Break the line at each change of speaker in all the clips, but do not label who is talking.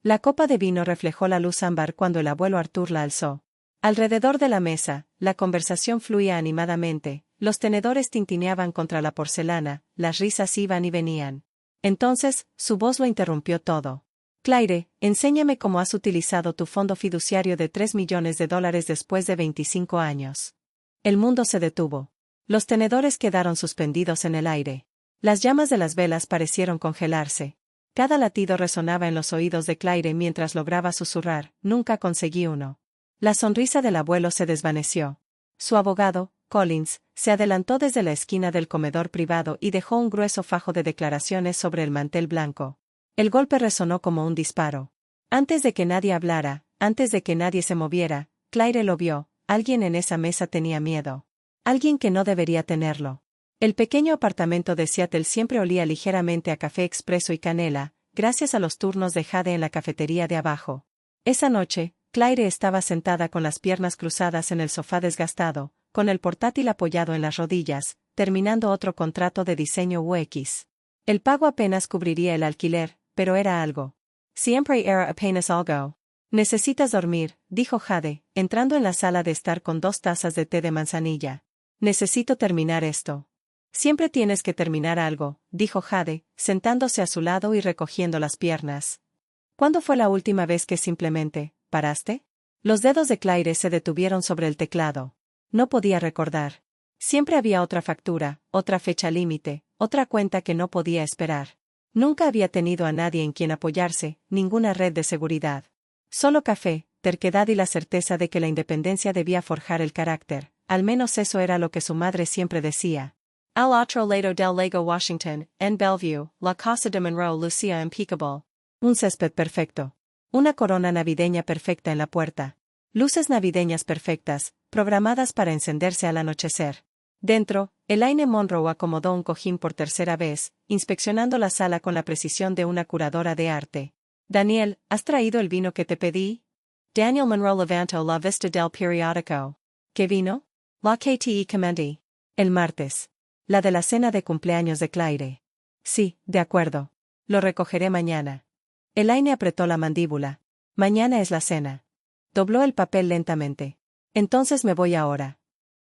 La copa de vino reflejó la luz ámbar cuando el abuelo Arthur la alzó. Alrededor de la mesa, la conversación fluía animadamente, los tenedores tintineaban contra la porcelana, las risas iban y venían. Entonces, su voz lo interrumpió todo. Claire, enséñame cómo has utilizado tu fondo fiduciario de $3 millones después de 25 años. El mundo se detuvo. Los tenedores quedaron suspendidos en el aire. Las llamas de las velas parecieron congelarse. Cada latido resonaba en los oídos de Claire mientras lograba susurrar, nunca conseguí uno. La sonrisa del abuelo se desvaneció. Su abogado, Collins, se adelantó desde la esquina del comedor privado y dejó un grueso fajo de declaraciones sobre el mantel blanco. El golpe resonó como un disparo. Antes de que nadie hablara, antes de que nadie se moviera, Claire lo vio, alguien en esa mesa tenía miedo. Alguien que no debería tenerlo. El pequeño apartamento de Seattle siempre olía ligeramente a café expreso y canela, gracias a los turnos de Jade en la cafetería de abajo. Esa noche, Claire estaba sentada con las piernas cruzadas en el sofá desgastado, con el portátil apoyado en las rodillas, terminando otro contrato de diseño UX. El pago apenas cubriría el alquiler, pero era algo. Siempre era apenas algo. Necesitas dormir, dijo Jade, entrando en la sala de estar con 2 tazas de té de manzanilla. Necesito terminar esto. Siempre tienes que terminar algo, dijo Jade, sentándose a su lado y recogiendo las piernas. ¿Cuándo fue la última vez que simplemente paraste? Los dedos de Claire se detuvieron sobre el teclado. No podía recordar. Siempre había otra factura, otra fecha límite, otra cuenta que no podía esperar. Nunca había tenido a nadie en quien apoyarse, ninguna red de seguridad. Solo café, terquedad y la certeza de que la independencia debía forjar el carácter, al menos eso era lo que su madre siempre decía. Al otro lado del lago Washington, en Bellevue, la casa de Monroe lucía impeccable. Un césped perfecto. Una corona navideña perfecta en la puerta. Luces navideñas perfectas, programadas para encenderse al anochecer. Dentro, Elaine Monroe acomodó un cojín por tercera vez, inspeccionando la sala con la precisión de una curadora de arte. Daniel, ¿has traído el vino que te pedí? Daniel Monroe levantó la vista del periódico. ¿Qué vino? La que te comenté. El martes. La de la cena de cumpleaños de Claire. Sí, de acuerdo. Lo recogeré mañana. Elaine apretó la mandíbula. Mañana es la cena. Dobló el papel lentamente. Entonces me voy ahora.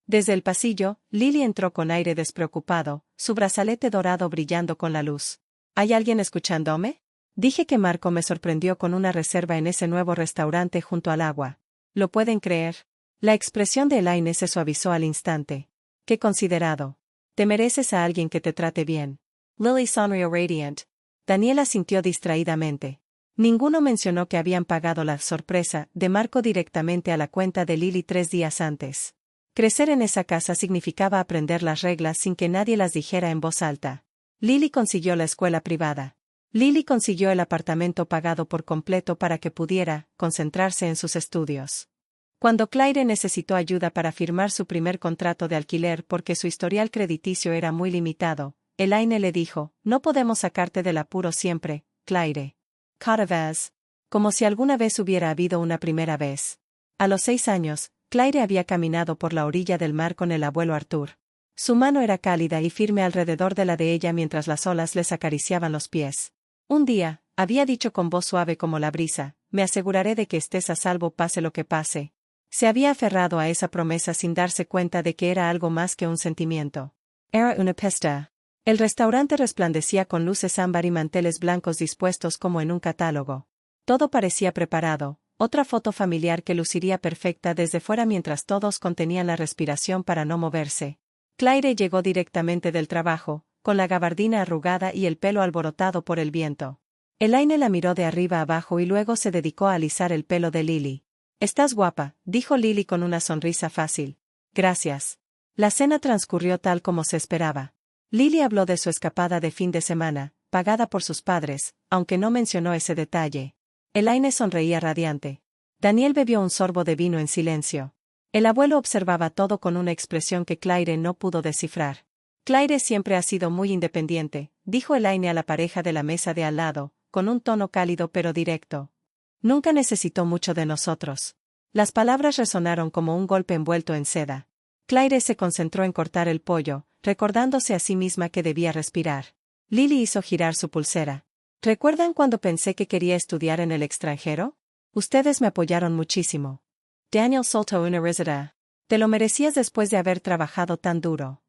Desde el pasillo, Lily entró con aire despreocupado, su brazalete dorado brillando con la luz. ¿Hay alguien escuchándome? Dije que Marco me sorprendió con una reserva en ese nuevo restaurante junto al agua. ¿Lo pueden creer? La expresión de Elaine se suavizó al instante. ¡Qué considerado! Te mereces a alguien que te trate bien. Lily sonrió radiant. Daniela sintió distraídamente. Ninguno mencionó que habían pagado la sorpresa de Marco directamente a la cuenta de Lily 3 días antes. Crecer en esa casa significaba aprender las reglas sin que nadie las dijera en voz alta. Lily consiguió la escuela privada. Lily consiguió el apartamento pagado por completo para que pudiera concentrarse en sus estudios. Cuando Claire necesitó ayuda para firmar su primer contrato de alquiler porque su historial crediticio era muy limitado, Elaine le dijo, no podemos sacarte del apuro siempre, Claire. Cada vez. Como si alguna vez hubiera habido una primera vez. A los 6 años, Claire había caminado por la orilla del mar con el abuelo Arthur. Su mano era cálida y firme alrededor de la de ella mientras las olas les acariciaban los pies. Un día, había dicho con voz suave como la brisa, me aseguraré de que estés a salvo pase lo que pase. Se había aferrado a esa promesa sin darse cuenta de que era algo más que un sentimiento. Era una pista. El restaurante resplandecía con luces ámbar y manteles blancos dispuestos como en un catálogo. Todo parecía preparado, otra foto familiar que luciría perfecta desde fuera mientras todos contenían la respiración para no moverse. Claire llegó directamente del trabajo, con la gabardina arrugada y el pelo alborotado por el viento. Elaine la miró de arriba abajo y luego se dedicó a alisar el pelo de Lily. Estás guapa, dijo Lily con una sonrisa fácil. Gracias. La cena transcurrió tal como se esperaba. Lily habló de su escapada de fin de semana, pagada por sus padres, aunque no mencionó ese detalle. Elaine sonreía radiante. Daniel bebió un sorbo de vino en silencio. El abuelo observaba todo con una expresión que Claire no pudo descifrar. Claire siempre ha sido muy independiente, dijo Elaine a la pareja de la mesa de al lado, con un tono cálido pero directo. Nunca necesitó mucho de nosotros. Las palabras resonaron como un golpe envuelto en seda. Claire se concentró en cortar el pollo, recordándose a sí misma que debía respirar. Lily hizo girar su pulsera. ¿Recuerdan cuando pensé que quería estudiar en el extranjero? Ustedes me apoyaron muchísimo. Daniel soltó una risita. Te lo merecías después de haber trabajado tan duro.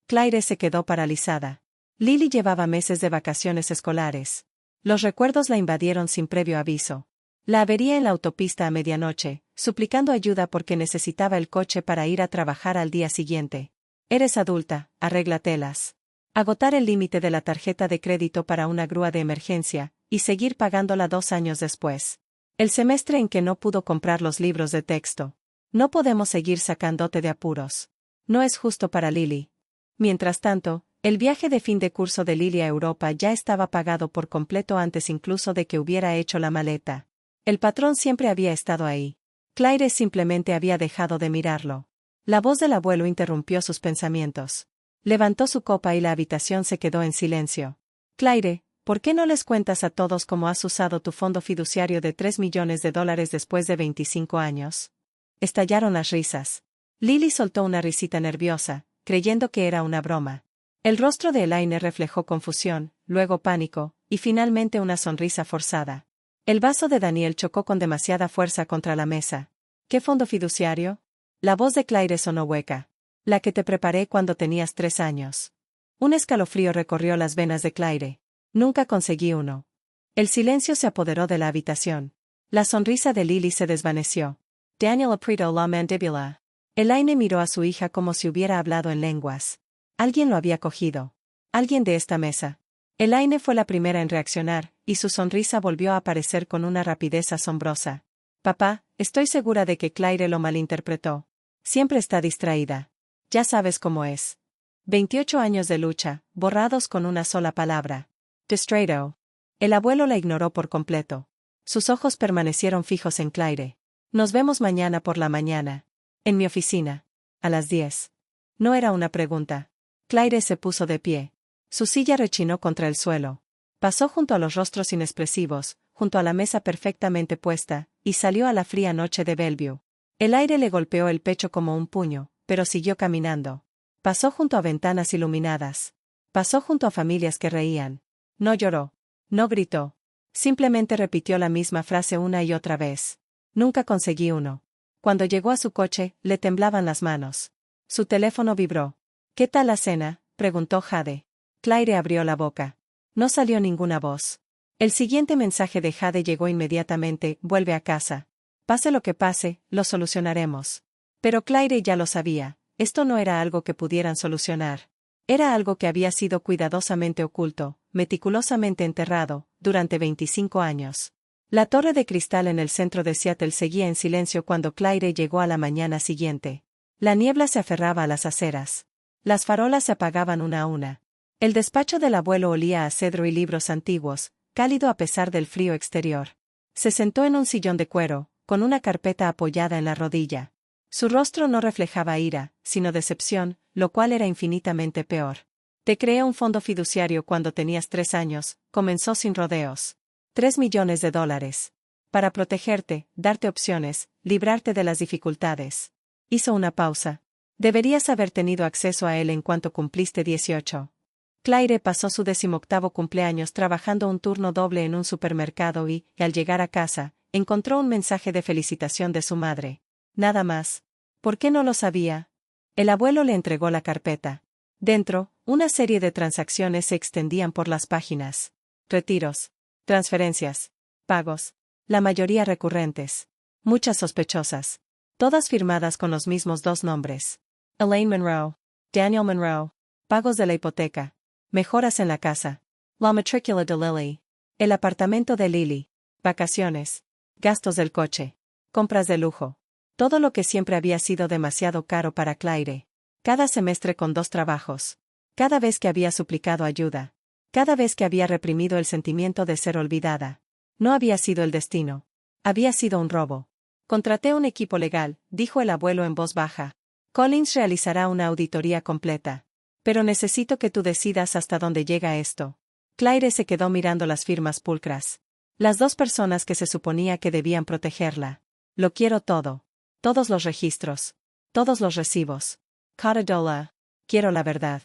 Claire se quedó paralizada. Lily llevaba meses de vacaciones escolares. Los recuerdos la invadieron sin previo aviso. La vería en la autopista a medianoche, suplicando ayuda porque necesitaba el coche para ir a trabajar al día siguiente. Eres adulta, arréglatelas. Agotar el límite de la tarjeta de crédito para una grúa de emergencia, y seguir pagándola 2 años después. El semestre en que no pudo comprar los libros de texto. No podemos seguir sacándote de apuros. No es justo para Lily. Mientras tanto, el viaje de fin de curso de Lily a Europa ya estaba pagado por completo antes incluso de que hubiera hecho la maleta. El patrón siempre había estado ahí. Claire simplemente había dejado de mirarlo. La voz del abuelo interrumpió sus pensamientos. Levantó su copa y la habitación se quedó en silencio. Claire, ¿por qué no les cuentas a todos cómo has usado tu fondo fiduciario de $3 millones después de 25 años? Estallaron las risas. Lily soltó una risita nerviosa, creyendo que era una broma. El rostro de Elaine reflejó confusión, luego pánico, y finalmente una sonrisa forzada. El vaso de Daniel chocó con demasiada fuerza contra la mesa. ¿Qué fondo fiduciario? La voz de Claire sonó hueca. La que te preparé cuando tenías 3 años. Un escalofrío recorrió las venas de Claire. Nunca conseguí uno. El silencio se apoderó de la habitación. La sonrisa de Lily se desvaneció. Daniel apretó la mandíbula. Elaine miró a su hija como si hubiera hablado en lenguas. Alguien lo había cogido. Alguien de esta mesa. Elaine fue la primera en reaccionar, y su sonrisa volvió a aparecer con una rapidez asombrosa. Papá, estoy segura de que Claire lo malinterpretó. Siempre está distraída. Ya sabes cómo es. 28 años de lucha, borrados con una sola palabra. Distraído. El abuelo la ignoró por completo. Sus ojos permanecieron fijos en Claire. Nos vemos mañana por la mañana. En mi oficina. A las 10. No era una pregunta. Claire se puso de pie. Su silla rechinó contra el suelo. Pasó junto a los rostros inexpresivos, junto a la mesa perfectamente puesta, y salió a la fría noche de Bellevue. El aire le golpeó el pecho como un puño, pero siguió caminando. Pasó junto a ventanas iluminadas. Pasó junto a familias que reían. No lloró. No gritó. Simplemente repitió la misma frase una y otra vez. Nunca conseguí uno. Cuando llegó a su coche, le temblaban las manos. Su teléfono vibró. ¿Qué tal la cena?, preguntó Jade. Claire abrió la boca. No salió ninguna voz. El siguiente mensaje de Jade llegó inmediatamente: vuelve a casa. Pase lo que pase, lo solucionaremos. Pero Claire ya lo sabía, esto no era algo que pudieran solucionar. Era algo que había sido cuidadosamente oculto, meticulosamente enterrado, durante 25 años. La torre de cristal en el centro de Seattle seguía en silencio cuando Claire llegó a la mañana siguiente. La niebla se aferraba a las aceras. Las farolas se apagaban una a una. El despacho del abuelo olía a cedro y libros antiguos, cálido a pesar del frío exterior. Se sentó en un sillón de cuero, con una carpeta apoyada en la rodilla. Su rostro no reflejaba ira, sino decepción, lo cual era infinitamente peor. Te creé un fondo fiduciario cuando tenías 3 años, comenzó sin rodeos. $3 millones. Para protegerte, darte opciones, librarte de las dificultades. Hizo una pausa. Deberías haber tenido acceso a él en cuanto cumpliste 18. Claire pasó su 18º cumpleaños trabajando un turno doble en un supermercado y, al llegar a casa, encontró un mensaje de felicitación de su madre. Nada más. ¿Por qué no lo sabía? El abuelo le entregó la carpeta. Dentro, una serie de transacciones se extendían por las páginas. Retiros. Transferencias. Pagos. La mayoría recurrentes. Muchas sospechosas. Todas firmadas con los mismos 2 nombres. Elaine Monroe. Daniel Monroe. Pagos de la hipoteca. Mejoras en la casa. La matrícula de Lily. El apartamento de Lily. Vacaciones. Gastos del coche. Compras de lujo. Todo lo que siempre había sido demasiado caro para Claire. Cada semestre con 2 trabajos. Cada vez que había suplicado ayuda. Cada vez que había reprimido el sentimiento de ser olvidada. No había sido el destino. Había sido un robo. Contraté un equipo legal, dijo el abuelo en voz baja. Collins realizará una auditoría completa. Pero necesito que tú decidas hasta dónde llega esto. Claire se quedó mirando las firmas pulcras. Las 2 personas que se suponía que debían protegerla. Lo quiero todo. Todos los registros. Todos los recibos. $1. Quiero la verdad.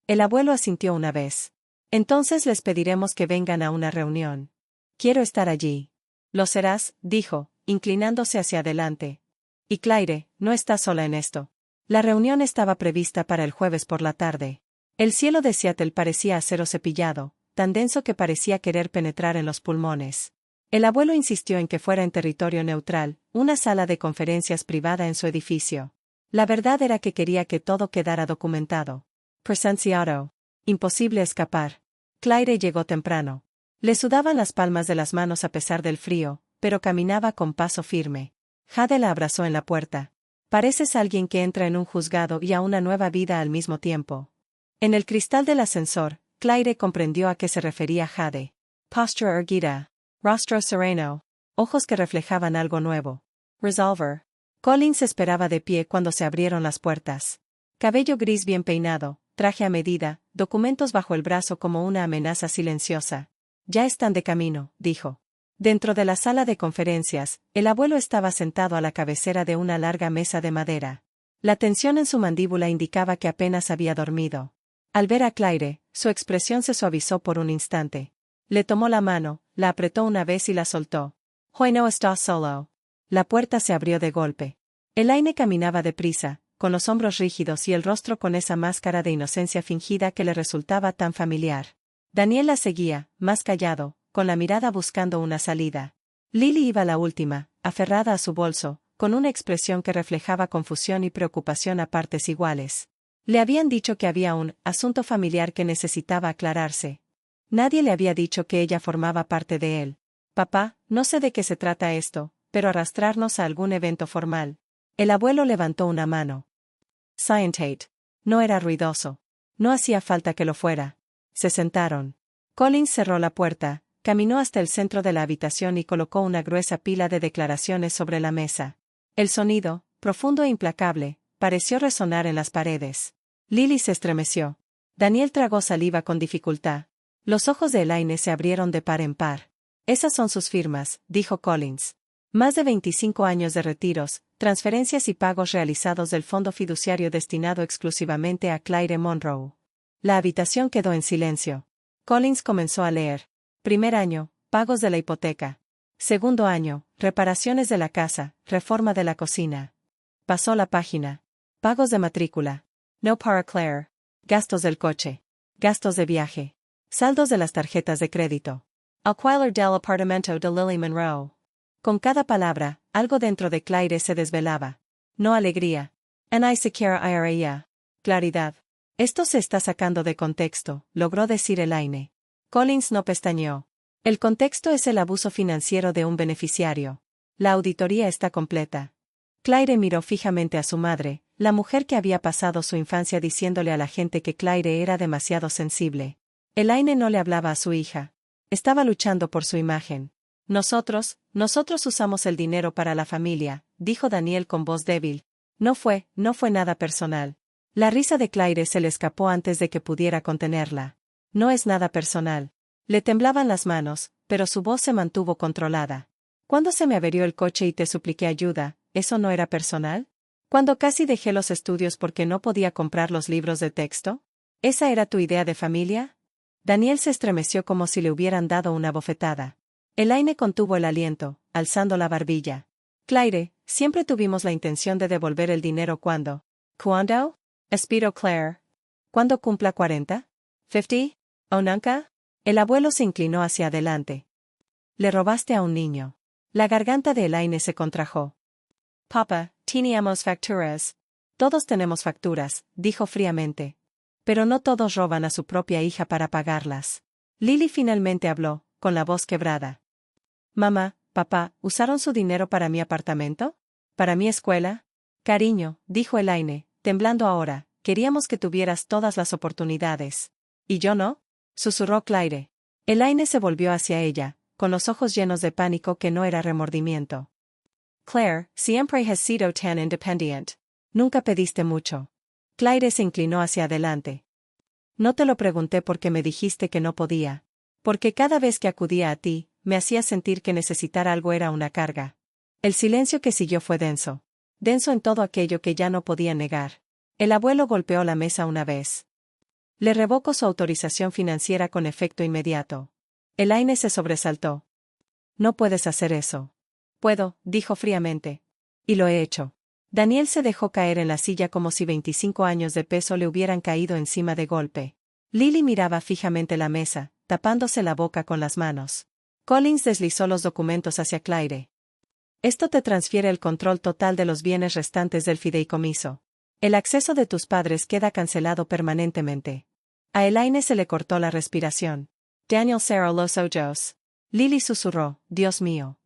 El abuelo asintió una vez. Entonces les pediremos que vengan a una reunión. Quiero estar allí. Lo serás, dijo, inclinándose hacia adelante. Y Claire, no está sola en esto. La reunión estaba prevista para el jueves por la tarde. El cielo de Seattle parecía acero cepillado, tan denso que parecía querer penetrar en los pulmones. El abuelo insistió en que fuera en territorio neutral, una sala de conferencias privada en su edificio. La verdad era que quería que todo quedara documentado. Presenciado. Imposible escapar. Claire llegó temprano. Le sudaban las palmas de las manos a pesar del frío, pero caminaba con paso firme. Jade la abrazó en la puerta. Pareces alguien que entra en un juzgado y a una nueva vida al mismo tiempo. En el cristal del ascensor, Claire comprendió a qué se refería Jade. Posture erguida. Rostro sereno. Ojos que reflejaban algo nuevo. Resolver. Collins esperaba de pie cuando se abrieron las puertas. Cabello gris bien peinado, traje a medida, documentos bajo el brazo como una amenaza silenciosa. Ya están de camino, dijo. Dentro de la sala de conferencias, el abuelo estaba sentado a la cabecera de una larga mesa de madera. La tensión en su mandíbula indicaba que apenas había dormido. Al ver a Claire, su expresión se suavizó por un instante. Le tomó la mano, la apretó una vez y la soltó. Hoy no estás solo. La puerta se abrió de golpe. Elaine caminaba deprisa, con los hombros rígidos y el rostro con esa máscara de inocencia fingida que le resultaba tan familiar. Daniel la seguía, más callado, con la mirada buscando una salida. Lily iba la última, aferrada a su bolso, con una expresión que reflejaba confusión y preocupación a partes iguales. Le habían dicho que había un asunto familiar que necesitaba aclararse. Nadie le había dicho que ella formaba parte de él. Papá, no sé de qué se trata esto, pero arrastrarnos a algún evento formal. El abuelo levantó una mano. Scientate. No era ruidoso. No hacía falta que lo fuera. Se sentaron. Collins cerró la puerta, caminó hasta el centro de la habitación y colocó una gruesa pila de declaraciones sobre la mesa. El sonido, profundo e implacable, pareció resonar en las paredes. Lily se estremeció. Daniel tragó saliva con dificultad. Los ojos de Elaine se abrieron de par en par. Esas son sus firmas, dijo Collins. Más de 25 años de retiros, transferencias y pagos realizados del fondo fiduciario destinado exclusivamente a Claire Monroe. La habitación quedó en silencio. Collins comenzó a leer. Primer año, pagos de la hipoteca. Segundo año, reparaciones de la casa, reforma de la cocina. Pasó la página. Pagos de matrícula. No para Claire. Gastos del coche. Gastos de viaje. Saldos de las tarjetas de crédito. Alquiler del apartamento de Lily Monroe. Con cada palabra, algo dentro de Claire se desvelaba. No alegría. Ni siquiera ira. Claridad. Esto se está sacando de contexto, logró decir Elaine. Collins no pestañeó. El contexto es el abuso financiero de un beneficiario. La auditoría está completa. Claire miró fijamente a su madre, la mujer que había pasado su infancia diciéndole a la gente que Claire era demasiado sensible. Elaine no le hablaba a su hija. Estaba luchando por su imagen. Nosotros usamos el dinero para la familia, dijo Daniel con voz débil. No fue nada personal. La risa de Claire se le escapó antes de que pudiera contenerla. No es nada personal. Le temblaban las manos, pero su voz se mantuvo controlada. Cuando se me averió el coche y te supliqué ayuda, ¿eso no era personal? Cuando casi dejé los estudios porque no podía comprar los libros de texto? ¿Esa era tu idea de familia? Daniel se estremeció como si le hubieran dado una bofetada. Elaine contuvo el aliento, alzando la barbilla. Claire, siempre tuvimos la intención de devolver el dinero cuando. ¿Cuándo? Espero Claire. ¿Cuándo cumpla 40? ¿50? ¿O nunca? El abuelo se inclinó hacia adelante. Le robaste a un niño. La garganta de Elaine se contrajo. Papá, teníamos facturas. Todos tenemos facturas, dijo fríamente. Pero no todos roban a su propia hija para pagarlas. Lily finalmente habló, con la voz quebrada. Mamá, papá, ¿usaron su dinero para mi apartamento? ¿Para mi escuela? Cariño, dijo Elaine, temblando ahora, queríamos que tuvieras todas las oportunidades. ¿Y yo no? Susurró Claire. Elaine se volvió hacia ella, con los ojos llenos de pánico que no era remordimiento. Claire, siempre has sido tan independiente. Nunca pediste mucho. Claire se inclinó hacia adelante. No te lo pregunté porque me dijiste que no podía. Porque cada vez que acudía a ti, me hacía sentir que necesitar algo era una carga. El silencio que siguió fue denso. Denso en todo aquello que ya no podía negar. El abuelo golpeó la mesa una vez. Le revoco su autorización financiera con efecto inmediato. Elaine se sobresaltó. No puedes hacer eso. Puedo, dijo fríamente. Y lo he hecho. Daniel se dejó caer en la silla como si 25 años de peso le hubieran caído encima de golpe. Lily miraba fijamente la mesa, tapándose la boca con las manos. Collins deslizó los documentos hacia Claire. Esto te transfiere el control total de los bienes restantes del fideicomiso. El acceso de tus padres queda cancelado permanentemente. A Elaine se le cortó la respiración. Daniel cerró los ojos. Lily susurró, Dios mío.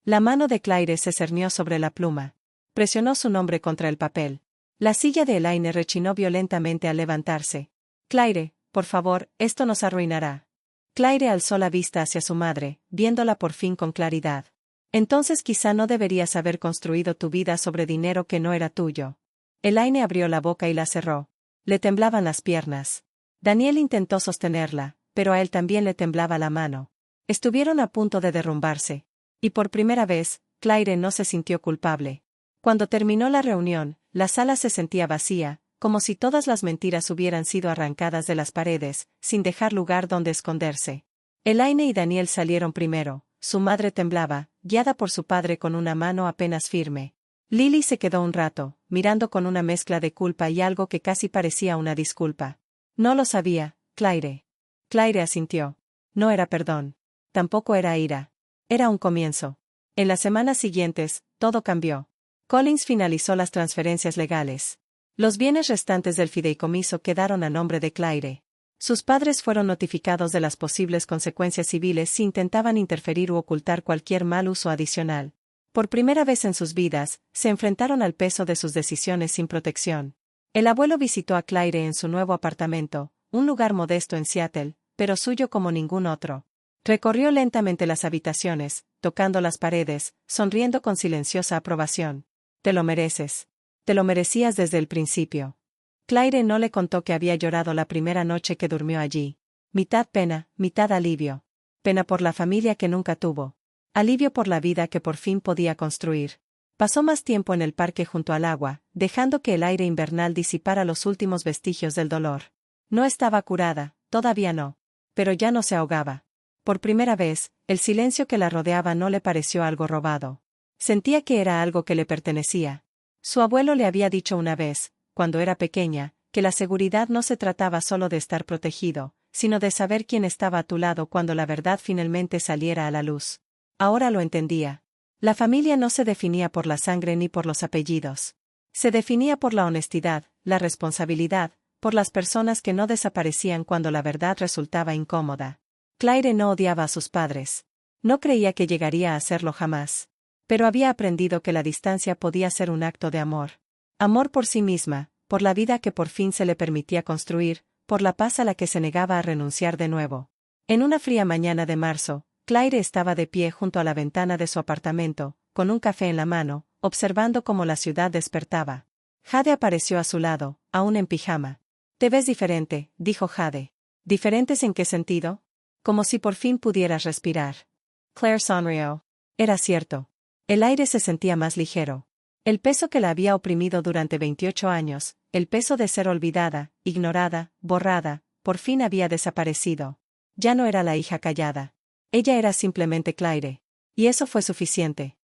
La mano de Claire se cernió sobre la pluma. Presionó su nombre contra el papel. La silla de Elaine rechinó violentamente al levantarse. Claire, por favor, esto nos arruinará. Claire alzó la vista hacia su madre, viéndola por fin con claridad. Entonces quizá no deberías haber construido tu vida sobre dinero que no era tuyo. Elaine abrió la boca y la cerró. Le temblaban las piernas. Daniel intentó sostenerla, pero a él también le temblaba la mano. Estuvieron a punto de derrumbarse. Y por primera vez, Claire no se sintió culpable. Cuando terminó la reunión, la sala se sentía vacía, como si todas las mentiras hubieran sido arrancadas de las paredes, sin dejar lugar donde esconderse. Elaine y Daniel salieron primero. Su madre temblaba, guiada por su padre con una mano apenas firme. Lily se quedó un rato, mirando con una mezcla de culpa y algo que casi parecía una disculpa. No lo sabía, Claire. Claire asintió. No era perdón. Tampoco era ira. Era un comienzo. En las semanas siguientes, todo cambió. Collins finalizó las transferencias legales. Los bienes restantes del fideicomiso quedaron a nombre de Claire. Sus padres fueron notificados de las posibles consecuencias civiles si intentaban interferir u ocultar cualquier mal uso adicional. Por primera vez en sus vidas, se enfrentaron al peso de sus decisiones sin protección. El abuelo visitó a Claire en su nuevo apartamento, un lugar modesto en Seattle, pero suyo como ningún otro. Recorrió lentamente las habitaciones, tocando las paredes, sonriendo con silenciosa aprobación. Te lo mereces. Te lo merecías desde el principio. Claire no le contó que había llorado la primera noche que durmió allí. Mitad pena, mitad alivio. Pena por la familia que nunca tuvo. Alivio por la vida que por fin podía construir. Pasó más tiempo en el parque junto al agua, dejando que el aire invernal disipara los últimos vestigios del dolor. No estaba curada, todavía no. Pero ya no se ahogaba. Por primera vez, el silencio que la rodeaba no le pareció algo robado. Sentía que era algo que le pertenecía. Su abuelo le había dicho una vez, cuando era pequeña, que la seguridad no se trataba solo de estar protegido, sino de saber quién estaba a tu lado cuando la verdad finalmente saliera a la luz. Ahora lo entendía. La familia no se definía por la sangre ni por los apellidos. Se definía por la honestidad, la responsabilidad, por las personas que no desaparecían cuando la verdad resultaba incómoda. Claire no odiaba a sus padres. No creía que llegaría a hacerlo jamás. Pero había aprendido que la distancia podía ser un acto de amor. Amor por sí misma, por la vida que por fin se le permitía construir, por la paz a la que se negaba a renunciar de nuevo. En una fría mañana de marzo, Claire estaba de pie junto a la ventana de su apartamento, con un café en la mano, observando cómo la ciudad despertaba. Jade apareció a su lado, aún en pijama. Te ves diferente, dijo Jade. ¿Diferentes en qué sentido? Como si por fin pudieras respirar. Claire sonrió. Era cierto. El aire se sentía más ligero. El peso que la había oprimido durante 28 años, el peso de ser olvidada, ignorada, borrada, por fin había desaparecido. Ya no era la hija callada. Ella era simplemente Claire. Y eso fue suficiente.